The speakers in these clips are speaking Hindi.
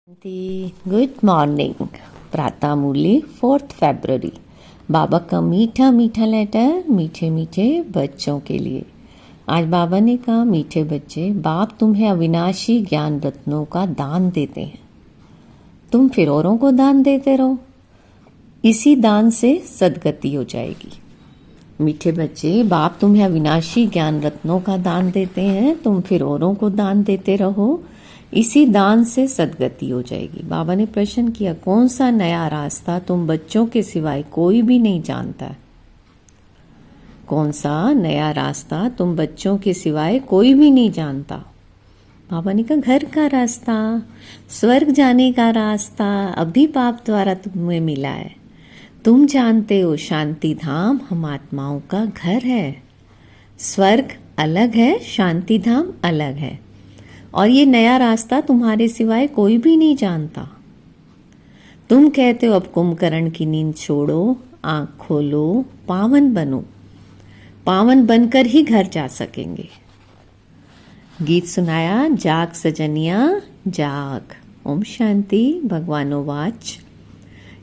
Good morning. प्रातः मूली 4 फरवरी। बाबा का मीठा मीठा लेटर मीठे मीठे बच्चों के लिए। आज बाबा ने कहा, मीठे बच्चे, बाप तुम्हें अविनाशी ज्ञान रत्नों का दान देते हैं, तुम फिर औरों को दान देते रहो, इसी दान से सदगति हो जाएगी। मीठे बच्चे, बाप तुम्हें अविनाशी ज्ञान रत्नों का दान देते हैं, तुम फिर औरों को दान देते रहो, इसी दान से सदगति हो जाएगी। बाबा ने प्रश्न किया, कौन सा नया रास्ता तुम बच्चों के सिवाय कोई भी नहीं जानता है? कौन सा नया रास्ता तुम बच्चों के सिवाय कोई भी नहीं जानता? बाबा ने कहा, घर का रास्ता, स्वर्ग जाने का रास्ता अभी बाप द्वारा तुम्हें मिला है। तुम जानते हो शांति धाम हम आत्माओं का घर है। स्वर्ग अलग है, शांति धाम अलग है, और ये नया रास्ता तुम्हारे सिवाय कोई भी नहीं जानता। तुम कहते हो अब कुंभकर्ण की नींद छोड़ो, आंख खोलो, पावन बनो, पावन बनकर ही घर जा सकेंगे। गीत सुनाया, जाग सजनिया जाग। ओम शांति। भगवानोवाच।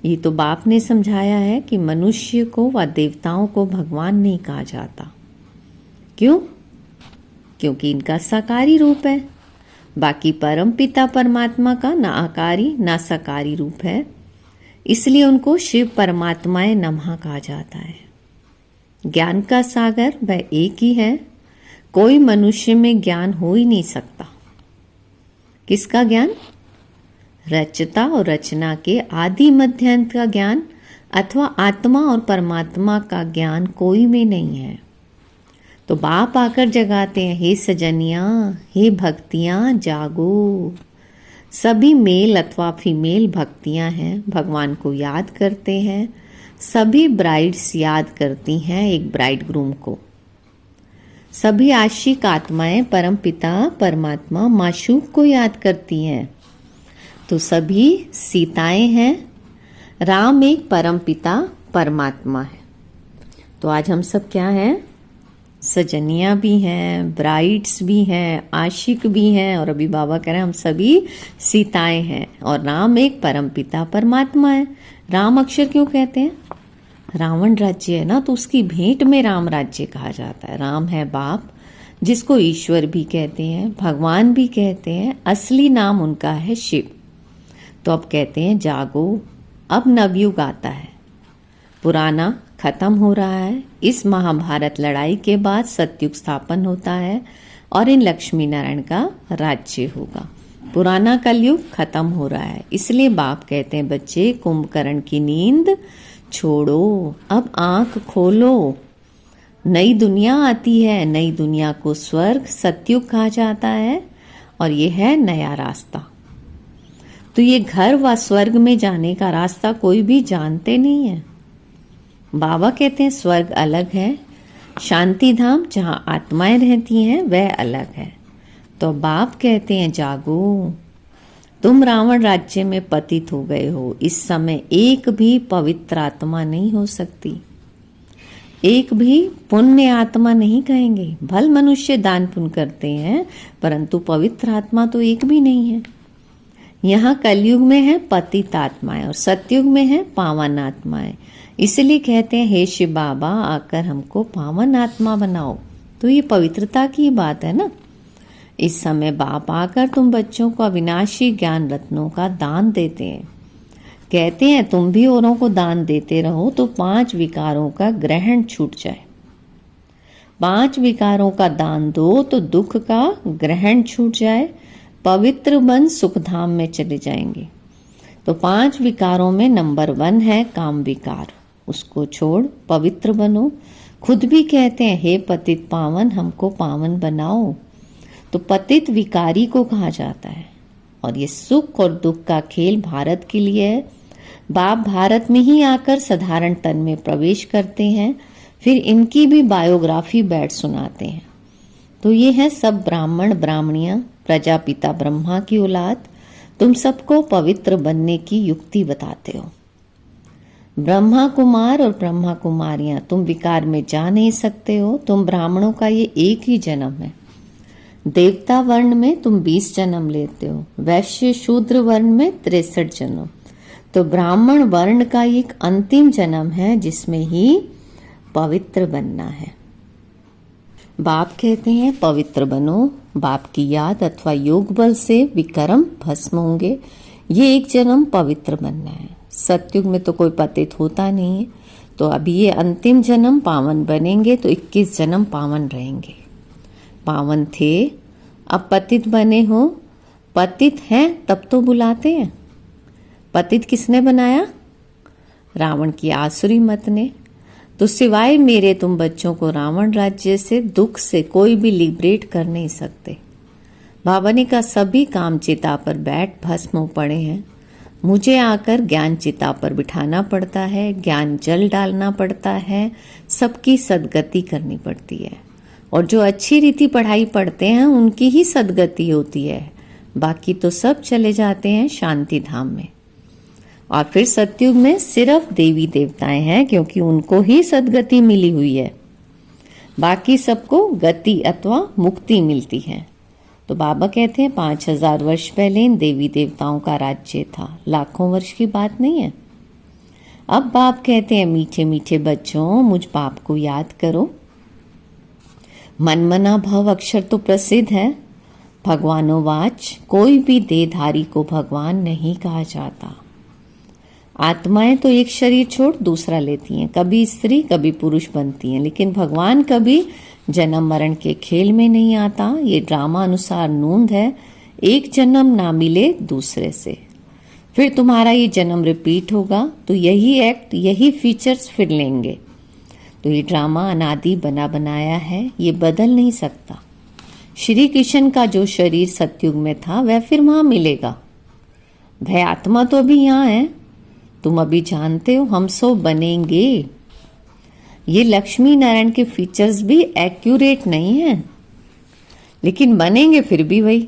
ये तो बाप ने समझाया है कि मनुष्य को व देवताओं को भगवान नहीं कहा जाता। क्यों? क्योंकि इनका साकारी रूप है। बाकी परम पिता परमात्मा का ना आकारी ना साकारी रूप है, इसलिए उनको शिव परमात्माए नमः कहा जाता है। ज्ञान का सागर वह एक ही है, कोई मनुष्य में ज्ञान हो ही नहीं सकता। किसका ज्ञान? रचता और रचना के आदि मध्य अंत का ज्ञान अथवा आत्मा और परमात्मा का ज्ञान कोई में नहीं है। तो बाप आकर जगाते हैं, हे सजनियां, हे भक्तियां, जागो। सभी मेल अथवा फीमेल भक्तियां हैं, भगवान को याद करते हैं। सभी ब्राइड्स याद करती हैं एक ब्राइड ग्रूम को। सभी आशिक आत्माएं परम पिता परमात्मा माशूक को याद करती हैं। तो सभी सीताएं हैं। राम एक परम पिता परमात्मा है। तो आज हम सब क्या हैं? सजनियां भी हैं, ब्राइड्स भी हैं, आशिक भी हैं, और अभी बाबा कह रहे हैं हम सभी सीताएं हैं। और राम एक परम पिता परमात्मा है। राम अक्षर क्यों कहते हैं? रावण राज्य है ना, तो उसकी भेंट में राम राज्य कहा जाता है। राम है बाप, जिसको ईश्वर भी कहते हैं, भगवान भी कहते हैं। असली नाम उनका है शिव। तो अब कहते हैं जागो, अब नवयुग आता है। पुराना खत्म हो रहा है। इस महाभारत लड़ाई के बाद सतयुग स्थापन होता है और इन लक्ष्मी नारायण का राज्य होगा। पुराना कलयुग खत्म हो रहा है, इसलिए बाप कहते हैं, बच्चे कुंभकर्ण की नींद छोड़ो, अब आंख खोलो। नई दुनिया आती है, नई दुनिया को स्वर्ग सतयुग कहा जाता है, और ये है नया रास्ता। तो ये घर व स्वर्ग में जाने का रास्ता कोई भी जानते नहीं है। बाबा कहते हैं स्वर्ग अलग है, शांति धाम जहां आत्माएं रहती हैं वह अलग है। तो बाप कहते हैं जागो, तुम रावण राज्य में पतित हो गए हो। इस समय एक भी पवित्र आत्मा नहीं हो सकती, एक भी पुण्य आत्मा नहीं कहेंगे। भल मनुष्य दान पुण्य करते हैं, परंतु पवित्र आत्मा तो एक भी नहीं है। यहाँ कलयुग में है पतित आत्माएं और सतयुग में है पावन आत्माएं। इसलिए कहते हैं, हे शिव बाबा, आकर हमको पावन आत्मा बनाओ। तो ये पवित्रता की बात है ना। इस समय बाप आकर तुम बच्चों को अविनाशी ज्ञान रत्नों का दान देते हैं। कहते हैं तुम भी औरों को दान देते रहो, तो 5 विकारों का ग्रहण छूट जाए। 5 विकारों का दान दो तो दुख का ग्रहण छूट जाए, पवित्र बन सुखधाम में चले जाएंगे। तो 5 विकारों में नंबर 1 है काम विकार, उसको छोड़ पवित्र बनो। खुद भी कहते हैं, हे पतित पावन, हमको पावन बनाओ। तो पतित विकारी को कहा जाता है। और ये सुख और दुख का खेल भारत के लिए है। बाप भारत में ही आकर साधारण तन में प्रवेश करते हैं, फिर इनकी भी बायोग्राफी बैठ सुनाते हैं। तो ये है सब ब्राह्मण ब्राह्मणियां, प्रजापिता ब्रह्मा की औलाद। तुम सबको पवित्र बनने की युक्ति बताते हो। ब्रह्मा कुमार और ब्रह्मा कुमारियां, तुम विकार में जा नहीं सकते हो। तुम ब्राह्मणों का ये एक ही जन्म है, देवता वर्ण में तुम 20 जन्म लेते हो, वैश्य शूद्र वर्ण में 63 जन्म। तो ब्राह्मण वर्ण का एक अंतिम जन्म है जिसमें ही पवित्र बनना है। बाप कहते हैं पवित्र बनो, बाप की याद अथवा योग बल से विकर्म भस्म होंगे। ये एक जन्म पवित्र बनना है। सतयुग में तो कोई पतित होता नहीं है, तो अभी ये अंतिम जन्म पावन बनेंगे तो 21 जन्म पावन रहेंगे। पावन थे, अब पतित बने हो। पतित हैं तब तो बुलाते हैं। पतित किसने बनाया? रावण की आसुरी मत ने। तो सिवाय मेरे तुम बच्चों को रावण राज्य से, दुख से कोई भी लिबरेट कर नहीं सकते। बाबा ने कहा सभी काम चिता पर बैठ भस्म पड़े हैं, मुझे आकर ज्ञान चिता पर बिठाना पड़ता है, ज्ञान जल डालना पड़ता है, सबकी सदगति करनी पड़ती है। और जो अच्छी रीति पढ़ाई पढ़ते हैं उनकी ही सदगति होती है, बाकी तो सब चले जाते हैं शांति धाम में। और फिर सतयुग में सिर्फ देवी देवताएं हैं, क्योंकि उनको ही सदगति मिली हुई है, बाकी सबको गति अथवा मुक्ति मिलती है। तो बाबा कहते हैं 5000 वर्ष पहले इन देवी देवताओं का राज्य था, लाखों वर्ष की बात नहीं है। अब बाप कहते हैं मीठे मीठे बच्चों, मुझ बाप को याद करो। मनमना भव अक्षर तो प्रसिद्ध है। भगवानोवाच, कोई भी देहधारी को भगवान नहीं कहा जाता। आत्माएं तो एक शरीर छोड़ दूसरा लेती हैं, कभी स्त्री कभी पुरुष बनती हैं, लेकिन भगवान कभी जन्म मरण के खेल में नहीं आता। ये ड्रामा अनुसार नूंद है, एक जन्म ना मिले दूसरे से, फिर तुम्हारा ये जन्म रिपीट होगा, तो यही एक्ट यही फीचर्स फिर लेंगे। तो ये ड्रामा अनादि बना बनाया है, ये बदल नहीं सकता। श्री कृष्ण का जो शरीर सतयुग में था वह फिर वहां मिलेगा। वह आत्मा तो अभी यहाँ है, तुम अभी जानते हो हम सो बनेंगे। ये लक्ष्मी नारायण के फीचर्स भी एक्यूरेट नहीं है, लेकिन बनेंगे फिर भी वही।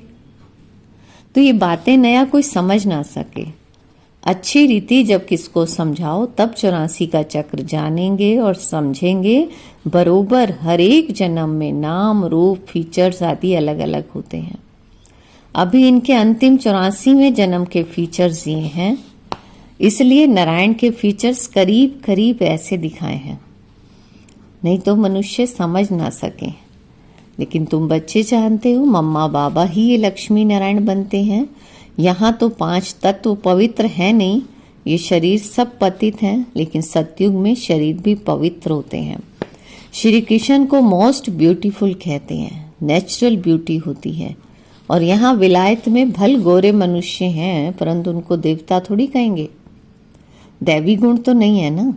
तो ये बातें नया कोई समझ ना सके। अच्छी रीति जब किसको समझाओ तब 84 का चक्र जानेंगे और समझेंगे। बरोबर हर एक जन्म में नाम रूप फीचर्स आदि अलग अलग होते हैं। अभी इनके अंतिम 84वें जन्म के फीचर्स ये हैं, इसलिए नारायण के फीचर्स करीब करीब ऐसे दिखाए हैं, नहीं तो मनुष्य समझ ना सके। लेकिन तुम बच्चे जानते हो मम्मा बाबा ही ये लक्ष्मी नारायण बनते हैं। यहाँ तो 5 तत्व पवित्र है नहीं, ये शरीर सब पतित हैं, लेकिन सतयुग में शरीर भी पवित्र होते हैं। श्री कृष्ण को मोस्ट ब्यूटीफुल कहते हैं, नेचुरल ब्यूटी होती है। और यहाँ विलायत में भल गोरे मनुष्य हैं, परंतु उनको देवता थोड़ी कहेंगे, दैवी गुण तो नहीं है ना।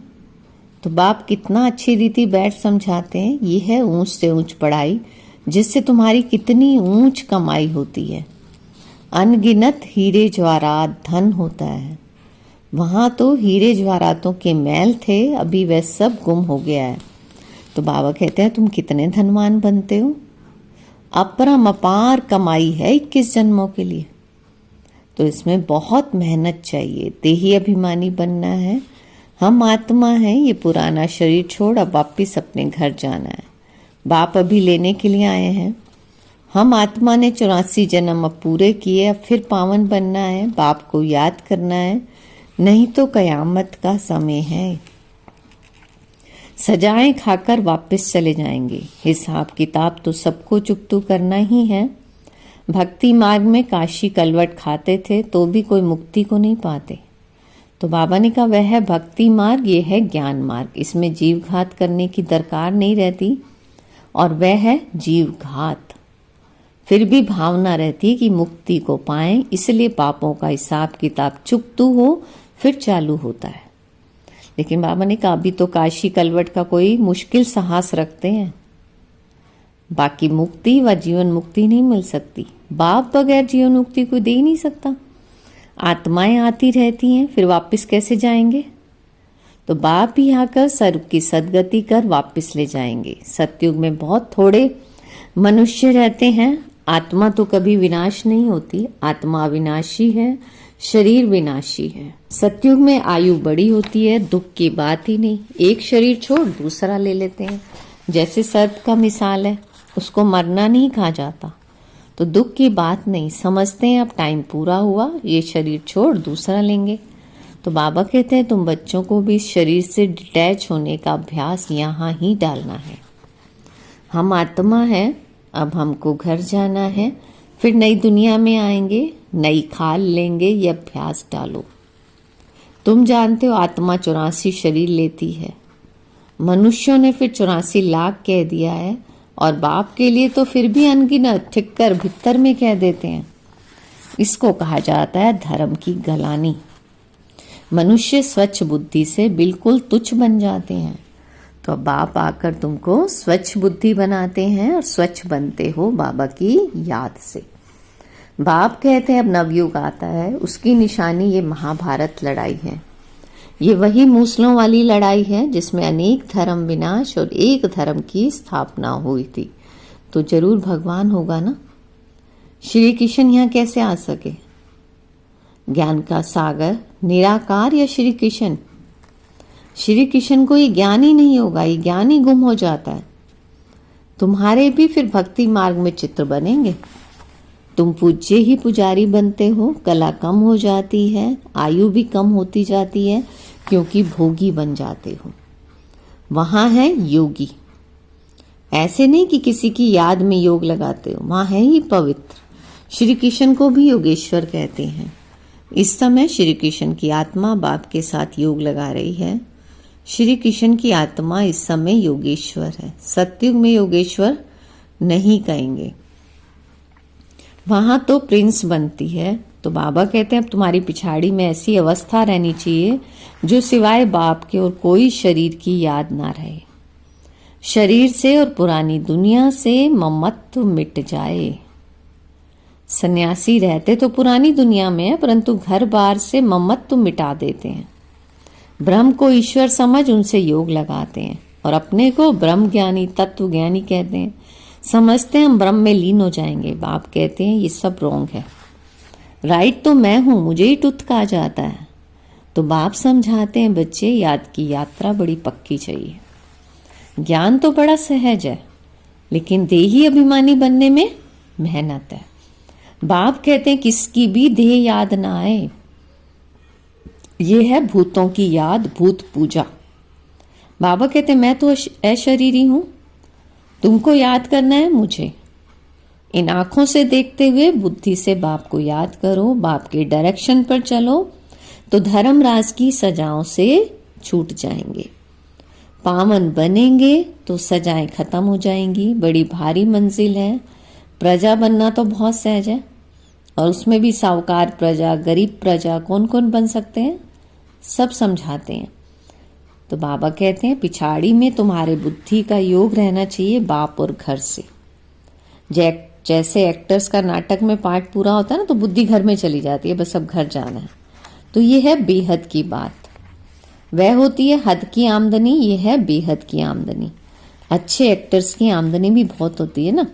तो बाप कितना अच्छी रीति बैठ समझाते हैं। ये है ऊंच से ऊंच पढ़ाई, जिससे तुम्हारी कितनी ऊंच कमाई होती है। अनगिनत हीरे जवाहरात धन होता है। वहां तो हीरे जवाहरातों के मैल थे, अभी वह सब गुम हो गया है। तो बाबा कहते हैं तुम कितने धनवान बनते हो। अपरम अपार कमाई है 21 जन्मों के लिए। तो इसमें बहुत मेहनत चाहिए, देही अभिमानी बनना है। हम आत्मा हैं, ये पुराना शरीर छोड़ अब वापिस अपने घर जाना है। बाप अभी लेने के लिए आए हैं। हम आत्मा ने 84 जन्म अब पूरे किए, अब फिर पावन बनना है, बाप को याद करना है, नहीं तो कयामत का समय है। सजाएं खाकर वापस चले जाएंगे। हिसाब किताब तो सबको चुकतू करना ही है। भक्ति मार्ग में काशी कलवट खाते थे तो भी कोई मुक्ति को नहीं पाते। तो बाबा ने कहा वह है भक्ति मार्ग, ये है ज्ञान मार्ग। इसमें जीव घात करने की दरकार नहीं रहती, और वह है जीव घात। फिर भी भावना रहती है कि मुक्ति को पाएं, इसलिए पापों का हिसाब किताब चुकतू हो फिर चालू होता है। लेकिन बाबा ने कहा अभी तो काशी कलवट का कोई मुश्किल साहस रखते हैं, बाकी मुक्ति व जीवन मुक्ति नहीं मिल सकती। बाप बगैर जीवन मुक्ति कोई दे ही नहीं सकता। आत्माएं आती रहती हैं, फिर वापस कैसे जाएंगे। तो बाप ही आकर सर्व की सदगति कर वापस ले जाएंगे। सतयुग में बहुत थोड़े मनुष्य रहते हैं। आत्मा तो कभी विनाश नहीं होती, आत्मा अविनाशी है, शरीर विनाशी है। सतयुग में आयु बड़ी होती है, दुख की बात ही नहीं। एक शरीर छोड़ दूसरा ले लेते हैं। जैसे सर्प का मिसाल है, उसको मरना नहीं कहा जाता, तो दुख की बात नहीं, समझते हैं अब टाइम पूरा हुआ, ये शरीर छोड़ दूसरा लेंगे। तो बाबा कहते हैं तुम बच्चों को भी इस शरीर से डिटैच होने का अभ्यास यहाँ ही डालना है। हम आत्मा है, अब हमको घर जाना है, फिर नई दुनिया में आएंगे, नई खाल लेंगे, ये अभ्यास डालो। तुम जानते हो आत्मा 84 शरीर लेती है, मनुष्यों ने फिर 84 लाख कह दिया है, और बाप के लिए तो फिर भी अनगिनत ठिक्कर भित्तर में कह देते हैं। इसको कहा जाता है धर्म की गलानी। मनुष्य स्वच्छ बुद्धि से बिल्कुल तुच्छ बन जाते हैं, तो बाप आकर तुमको स्वच्छ बुद्धि बनाते हैं और स्वच्छ बनते हो बाबा की याद से। बाप कहते हैं अब नवयुग आता है, उसकी निशानी ये महाभारत लड़ाई है। ये वही मूसलों वाली लड़ाई है जिसमें अनेक धर्म विनाश और एक धर्म की स्थापना हुई थी। तो जरूर भगवान होगा ना। श्री कृष्ण यहाँ कैसे आ सके? ज्ञान का सागर निराकार या श्री कृष्ण? श्री कृष्ण को ये ज्ञान ही नहीं होगा, ये ज्ञान ही गुम हो जाता है। तुम्हारे भी फिर भक्ति मार्ग में चित्र बनेंगे, तुम पूज्य ही पुजारी बनते हो, कला कम हो जाती है, आयु भी कम होती जाती है, क्योंकि भोगी बन जाते हो। वहां है योगी, ऐसे नहीं कि किसी की याद में योग लगाते हो, वहां है ही पवित्र। श्री कृष्ण को भी योगेश्वर कहते हैं। इस समय श्री कृष्ण की आत्मा बाप के साथ योग लगा रही है। श्री कृष्ण की आत्मा इस समय योगेश्वर है। सतयुग में योगेश्वर नहीं कहेंगे, वहां तो प्रिंस बनती है। तो बाबा कहते हैं अब तुम्हारी पिछाड़ी में ऐसी अवस्था रहनी चाहिए जो सिवाय बाप के और कोई शरीर की याद ना रहे। शरीर से और पुरानी दुनिया से ममत्व मिट जाए। सन्यासी रहते तो पुरानी दुनिया में है, परंतु घर बार से ममत्व मिटा देते हैं। ब्रह्म को ईश्वर समझ उनसे योग लगाते हैं और अपने को ब्रह्म ज्ञानी तत्व ज्ञानी कहते हैं। समझते हैं हम ब्रह्म में लीन हो जाएंगे। बाप कहते हैं ये सब रॉन्ग है, राइट तो मैं हूं, मुझे ही टुथ कहा जाता है। तो बाप समझाते हैं बच्चे याद की यात्रा बड़ी पक्की चाहिए। ज्ञान तो बड़ा सहज है, लेकिन देही अभिमानी बनने में मेहनत है। बाप कहते हैं किसकी भी देह याद ना आए, ये है भूतों की याद, भूत पूजा। बाबा कहते हैं मैं तो अशरीरी हूं, तुमको याद करना है मुझे। इन आंखों से देखते हुए बुद्धि से बाप को याद करो, बाप के डायरेक्शन पर चलो, तो धर्मराज की सजाओं से छूट जाएंगे, पावन बनेंगे, तो सजाएं खत्म हो जाएंगी। बड़ी भारी मंजिल है। प्रजा बनना तो बहुत सहज है, और उसमें भी साहूकार प्रजा, गरीब प्रजा, कौन कौन बन सकते हैं, सब समझाते हैं। तो बाबा कहते हैं पिछाड़ी में तुम्हारे बुद्धि का योग रहना चाहिए बाप और घर से। जैसे एक्टर्स का नाटक में पार्ट पूरा होता है ना, तो बुद्धि घर में चली जाती है, बस अब घर जाना है। तो ये है बेहद की बात। वह होती है हद की आमदनी, ये है बेहद की आमदनी। अच्छे एक्टर्स की आमदनी भी बहुत होती है ना।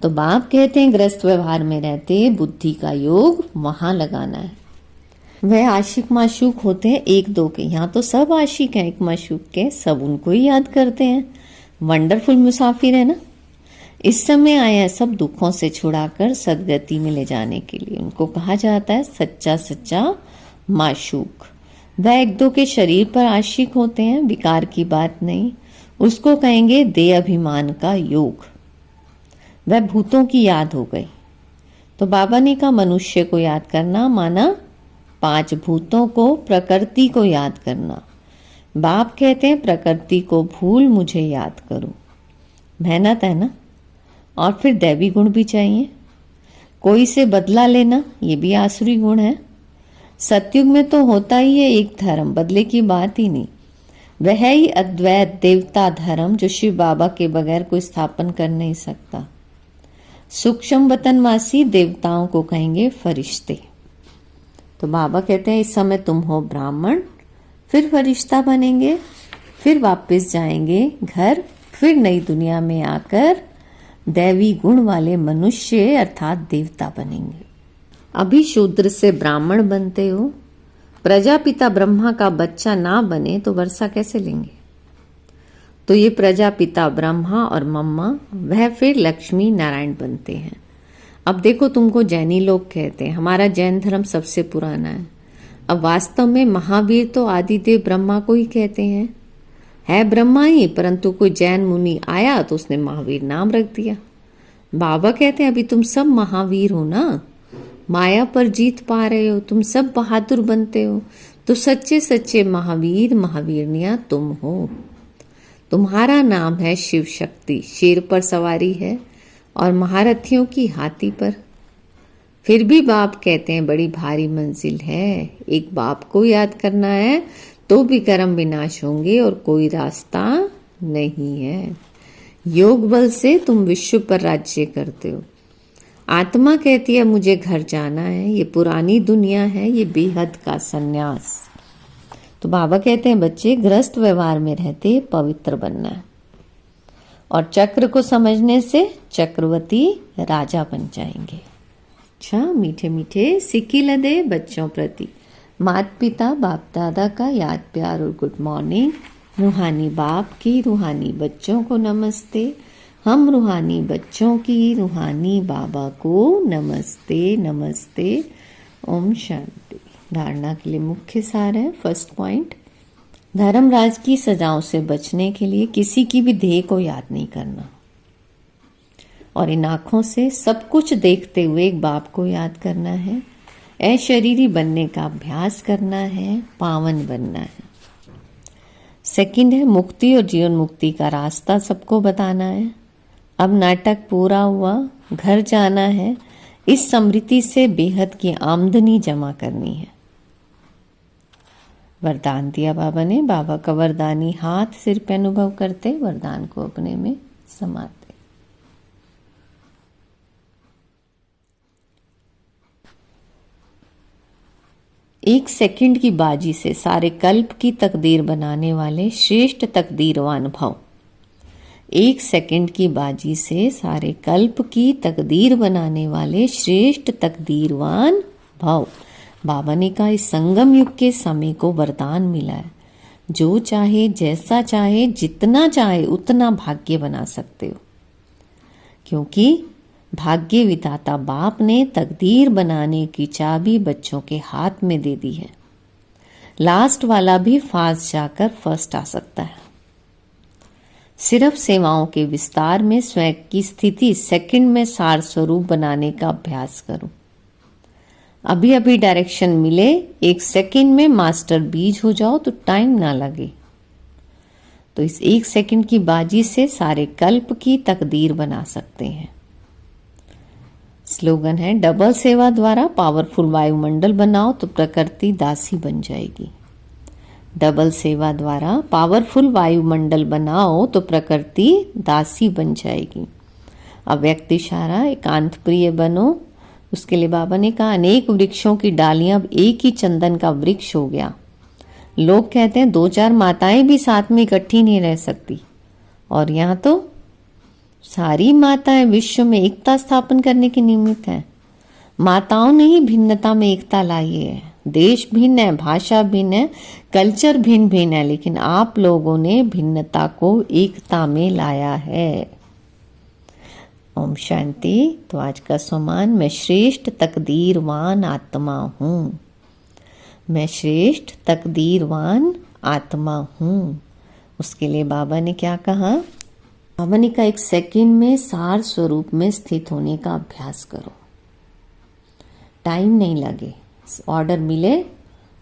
तो बाप कहते हैं गृहस्थ व्यवहार में रहते बुद्धि का योग वहां लगाना है। वह आशिक माशूक होते हैं एक दो के, यहाँ तो सब आशिक हैं एक माशूक के, सब उनको ही याद करते हैं। वंडरफुल मुसाफिर है ना। इस समय आए हैं सब दुखों से छुड़ाकर सदगति में ले जाने के लिए। उनको कहा जाता है सच्चा सच्चा माशूक। वह एक दो के शरीर पर आशिक होते हैं, विकार की बात नहीं, उसको कहेंगे देह अभिमान का योग। वह भूतों की याद हो गई। तो बाबा ने कहा मनुष्य को याद करना माना 5 भूतों को, प्रकृति को याद करना। बाप कहते हैं प्रकृति को भूल मुझे याद करो। मेहनत है ना। और फिर दैवी गुण भी चाहिए, कोई से बदला लेना, ये भी आसुरी गुण है। सतयुग में तो होता ही है एक धर्म, बदले की बात ही नहीं। वह ही अद्वैत देवता धर्म जो शिव बाबा के बगैर कोई स्थापन कर नहीं सकता। सूक्ष्म वतनवासी देवताओं को कहेंगे फरिश्ते। तो बाबा कहते हैं इस समय तुम हो ब्राह्मण, फिर फरिश्ता बनेंगे, फिर वापस जाएंगे घर, फिर नई दुनिया में आकर दैवी गुण वाले मनुष्य अर्थात देवता बनेंगे। अभी शूद्र से ब्राह्मण बनते हो, प्रजापिता ब्रह्मा का बच्चा ना बने तो वर्षा कैसे लेंगे? तो ये प्रजापिता ब्रह्मा और मम्मा वह फिर लक्ष्मी नारायण बनते हैं। अब देखो, तुमको जैनी लोग कहते हैं हमारा जैन धर्म सबसे पुराना है। अब वास्तव में महावीर तो आदिदेव ब्रह्मा को ही कहते हैं, है ब्रह्मा ही, परंतु कोई जैन मुनि आया तो उसने महावीर नाम रख दिया। बाबा कहते हैं अभी तुम सब महावीर हो ना, माया पर जीत पा रहे हो, तुम सब बहादुर बनते हो, तो सच्चे सच्चे महावीर महावीरनिया तुम हो। तुम्हारा नाम है शिव शक्ति, शेर पर सवारी है और महारथियों की हाथी पर। फिर भी बाप कहते हैं बड़ी भारी मंजिल है, एक बाप को याद करना है तो भी कर्म विनाश होंगे और कोई रास्ता नहीं है। योग बल से तुम विश्व पर राज्य करते हो। आत्मा कहती है मुझे घर जाना है, ये पुरानी दुनिया है, ये बेहद का सन्यास। तो बाबा कहते हैं बच्चे गृहस्थ व्यवहार में रहते पवित्र बनना है और चक्र को समझने से चक्रवर्ती राजा बन जाएंगे। अच्छा, मीठे मीठे सिक्की लदे बच्चों प्रति माता पिता बाप दादा का याद प्यार और गुड मॉर्निंग। रूहानी बाप की रूहानी बच्चों को नमस्ते। हम रूहानी बच्चों की रूहानी बाबा को नमस्ते नमस्ते। ओम शांति। धारणा के लिए मुख्य सार है। फर्स्ट पॉइंट, धर्मराज की सजाओं से बचने के लिए किसी की भी ध्येय को याद नहीं करना और इन आंखों से सब कुछ देखते हुए एक बाप को याद करना है। अशरीरी बनने का अभ्यास करना है, पावन बनना है। सेकंड है, मुक्ति और जीवन मुक्ति का रास्ता सबको बताना है। अब नाटक पूरा हुआ, घर जाना है। इस समृद्धि से बेहद की आमदनी जमा करनी है। वरदान दिया बाबा ने। बाबा का वरदानी हाथ सिर पे अनुभव करते वरदान को अपने में समाते। एक सेकंड की बाजी से सारे कल्प की तकदीर बनाने वाले श्रेष्ठ तकदीरवान भव। एक सेकंड की बाजी से सारे कल्प की तकदीर बनाने वाले श्रेष्ठ तकदीरवान भव। बाबा ने कहा इस संगम युग के समय को वरदान मिला है, जो चाहे जैसा चाहे जितना चाहे उतना भाग्य बना सकते हो, क्योंकि भाग्य विधाता बाप ने तकदीर बनाने की चाबी बच्चों के हाथ में दे दी है। लास्ट वाला भी फास्ट जाकर फर्स्ट आ सकता है। सिर्फ सेवाओं के विस्तार में स्वयं की स्थिति सेकंड में सार स्वरूप बनाने का अभ्यास करो। अभी अभी डायरेक्शन मिले, एक सेकंड में मास्टर बीज हो जाओ तो टाइम ना लगे। तो इस एक सेकंड की बाजी से सारे कल्प की तकदीर बना सकते हैं। स्लोगन है, डबल सेवा द्वारा पावरफुल वायुमंडल बनाओ तो प्रकृति दासी बन जाएगी। डबल सेवा द्वारा पावरफुल वायुमंडल बनाओ तो प्रकृति दासी बन जाएगी। अव्यक्त इशारा, एकांत प्रिय बनो। उसके लिए बाबा ने कहा अनेक वृक्षों की डालियां अब एक ही चंदन का वृक्ष हो गया। लोग कहते हैं 2-4 माताएं भी साथ में इकट्ठी नहीं रह सकती, और यहाँ तो सारी माताएं विश्व में एकता स्थापन करने के निमित्त हैं। माताओं ने ही भिन्नता में एकता लाई है। देश भिन्न है, भाषा भिन्न है, कल्चर भिन्न भिन्न है, लेकिन आप लोगों ने भिन्नता को एकता में लाया है। ओम शांति। तो आज का सम्मान, मैं श्रेष्ठ तकदीरवान आत्मा हूँ। मैं श्रेष्ठ तकदीरवान आत्मा हूँ। उसके लिए बाबा ने क्या कहा? बाबा ने कहा एक सेकंड में सार स्वरूप में स्थित होने का अभ्यास करो। टाइम नहीं लगे, ऑर्डर मिले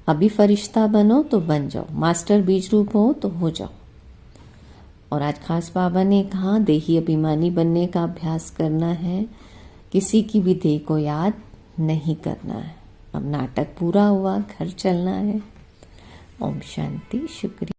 अभी फरिश्ता बनो तो बन जाओ, मास्टर बीज रूप हो तो हो जाओ। और आज खास बाबा ने कहा देही अभिमानी बनने का अभ्यास करना है, किसी की भी देह को याद नहीं करना है। अब नाटक पूरा हुआ, घर चलना है। ओम शांति। शुक्रिया।